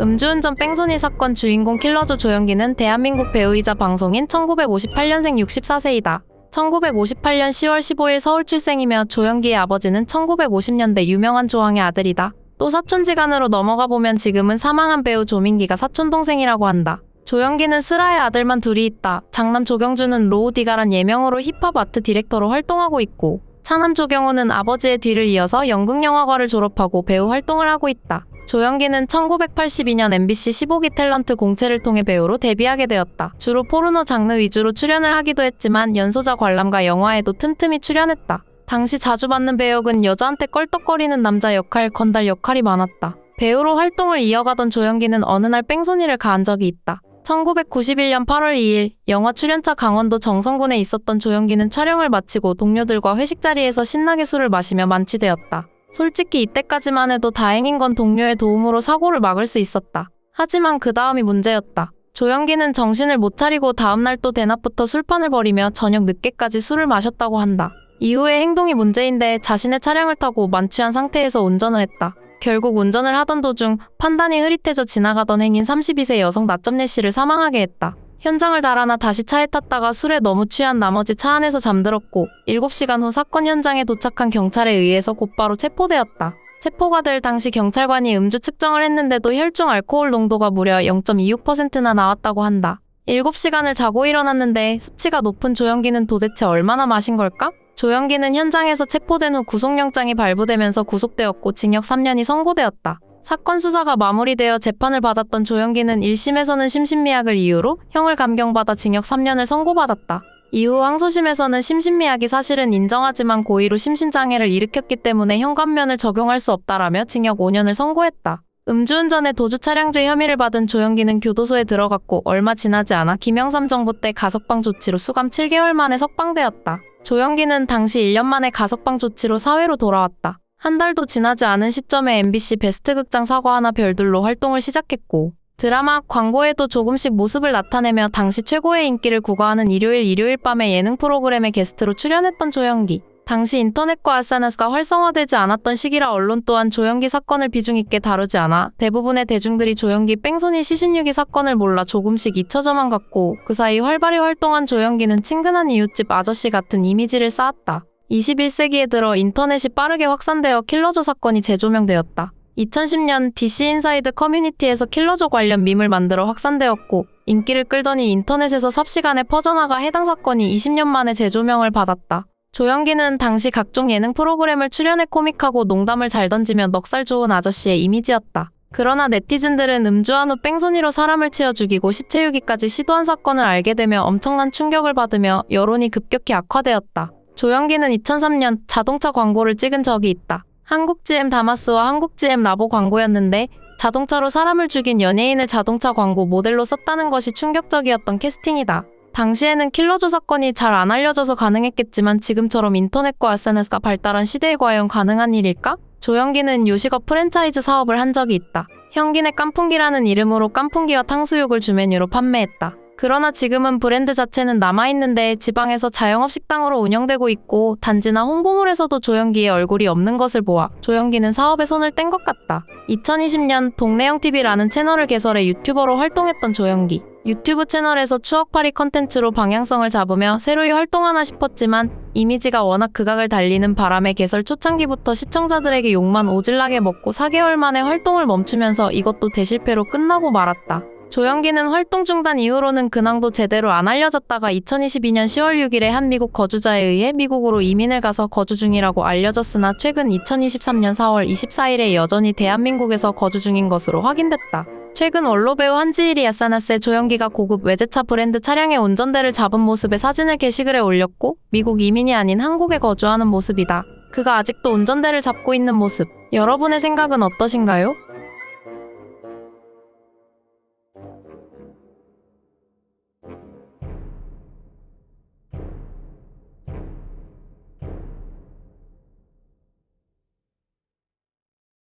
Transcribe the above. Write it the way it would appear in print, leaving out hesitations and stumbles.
음주운전 뺑소니 사건 주인공 킬러조 조연기는 대한민국 배우이자 방송인 1958년생 64세이다. 1958년 10월 15일 서울 출생이며 조연기의 아버지는 1950년대 유명한 조항의 아들이다. 또 사촌지간으로 넘어가 보면 지금은 사망한 배우 조민기가 사촌동생이라고 한다. 조연기는 슬아의 아들만 둘이 있다. 장남 조경주는 로우디가란 예명으로 힙합 아트 디렉터로 활동하고 있고, 차남 조경우는 아버지의 뒤를 이어서 연극영화과를 졸업하고 배우 활동을 하고 있다. 조연기는 1982년 MBC 15기 탤런트 공채를 통해 배우로 데뷔하게 되었다. 주로 포르노 장르 위주로 출연을 하기도 했지만 연소자 관람가 영화에도 틈틈이 출연했다. 당시 자주 받는 배역은 여자한테 껄떡거리는 남자 역할, 건달 역할이 많았다. 배우로 활동을 이어가던 조연기는 어느 날 뺑소니를 가한 적이 있다. 1991년 8월 2일 영화 출연차 강원도 정선군에 있었던 조연기는 촬영을 마치고 동료들과 회식 자리에서 신나게 술을 마시며 만취되었다. 솔직히 이때까지만 해도 다행인 건 동료의 도움으로 사고를 막을 수 있었다. 하지만 그 다음이 문제였다. 조연기는 정신을 못 차리고 다음날 또 대낮부터 술판을 벌이며 저녁 늦게까지 술을 마셨다고 한다. 이후의 행동이 문제인데 자신의 차량을 타고 만취한 상태에서 운전을 했다. 결국 운전을 하던 도중 판단이 흐릿해져 지나가던 행인 32세 여성 나점례 씨를 사망하게 했다. 현장을 달아나 다시 차에 탔다가 술에 너무 취한 나머지 차 안에서 잠들었고 7시간 후 사건 현장에 도착한 경찰에 의해서 곧바로 체포되었다. 체포가 될 당시 경찰관이 음주 측정을 했는데도 혈중 알코올 농도가 무려 0.26%나 나왔다고 한다. 7시간을 자고 일어났는데 수치가 높은 조연기는 도대체 얼마나 마신 걸까? 조연기는 현장에서 체포된 후 구속영장이 발부되면서 구속되었고 징역 3년이 선고되었다. 사건 수사가 마무리되어 재판을 받았던 조연기는 1심에서는 심신미약을 이유로 형을 감경받아 징역 3년을 선고받았다. 이후 항소심에서는 심신미약이 사실은 인정하지만 고의로 심신장애를 일으켰기 때문에 형감면을 적용할 수 없다라며 징역 5년을 선고했다. 음주운전의 도주차량죄 혐의를 받은 조연기는 교도소에 들어갔고 얼마 지나지 않아 김영삼 정부 때 가석방 조치로 수감 7개월 만에 석방되었다. 조연기는 당시 1년 만에 가석방 조치로 사회로 돌아왔다. 한 달도 지나지 않은 시점에 MBC 베스트 극장 사과 하나 별들로 활동을 시작했고 드라마, 광고에도 조금씩 모습을 나타내며 당시 최고의 인기를 구가하는 일요일 밤의 예능 프로그램에 게스트로 출연했던 조연기. 당시 인터넷과 SNS가 활성화되지 않았던 시기라 언론 또한 조연기 사건을 비중 있게 다루지 않아 대부분의 대중들이 조연기 뺑소니 시신유기 사건을 몰라 조금씩 잊혀져만 갔고 그 사이 활발히 활동한 조연기는 친근한 이웃집 아저씨 같은 이미지를 쌓았다. 21세기에 들어 인터넷이 빠르게 확산되어 킬러조 사건이 재조명되었다. 2010년 DC인사이드 커뮤니티에서 킬러조 관련 밈을 만들어 확산되었고 인기를 끌더니 인터넷에서 삽시간에 퍼져나가 해당 사건이 20년 만에 재조명을 받았다. 조연기는 당시 각종 예능 프로그램을 출연해 코믹하고 농담을 잘 던지며 넉살 좋은 아저씨의 이미지였다. 그러나 네티즌들은 음주한 후 뺑소니로 사람을 치어 죽이고 시체유기까지 시도한 사건을 알게 되며 엄청난 충격을 받으며 여론이 급격히 악화되었다. 조연기는 2003년 자동차 광고를 찍은 적이 있다. 한국GM 다마스와 한국GM 라보 광고였는데 자동차로 사람을 죽인 연예인을 자동차 광고 모델로 썼다는 것이 충격적이었던 캐스팅이다. 당시에는 킬러조 사건이 잘 안 알려져서 가능했겠지만 지금처럼 인터넷과 SNS가 발달한 시대에 과연 가능한 일일까? 조연기는 요식업 프랜차이즈 사업을 한 적이 있다. 현기네 깐풍기라는 이름으로 깐풍기와 탕수육을 주메뉴로 판매했다. 그러나 지금은 브랜드 자체는 남아있는데 지방에서 자영업 식당으로 운영되고 있고 단지나 홍보물에서도 조연기의 얼굴이 없는 것을 보아 조연기는 사업에 손을 뗀 것 같다. 2020년 동네형TV라는 채널을 개설해 유튜버로 활동했던 조연기. 유튜브 채널에서 추억팔이 컨텐츠로 방향성을 잡으며 새로이 활동하나 싶었지만 이미지가 워낙 극악을 달리는 바람에 개설 초창기부터 시청자들에게 욕만 오질나게 먹고 4개월 만에 활동을 멈추면서 이것도 대실패로 끝나고 말았다. 조연기는 활동 중단 이후로는 근황도 제대로 안 알려졌다가 2022년 10월 6일에 한 미국 거주자에 의해 미국으로 이민을 가서 거주 중이라고 알려졌으나 최근 2023년 4월 24일에 여전히 대한민국에서 거주 중인 것으로 확인됐다. 최근 원로배우 한지일이 SNS에 조연기가 고급 외제차 브랜드 차량의 운전대를 잡은 모습의 사진을 게시글에 올렸고 미국 이민이 아닌 한국에 거주하는 모습이다. 그가 아직도 운전대를 잡고 있는 모습. 여러분의 생각은 어떠신가요?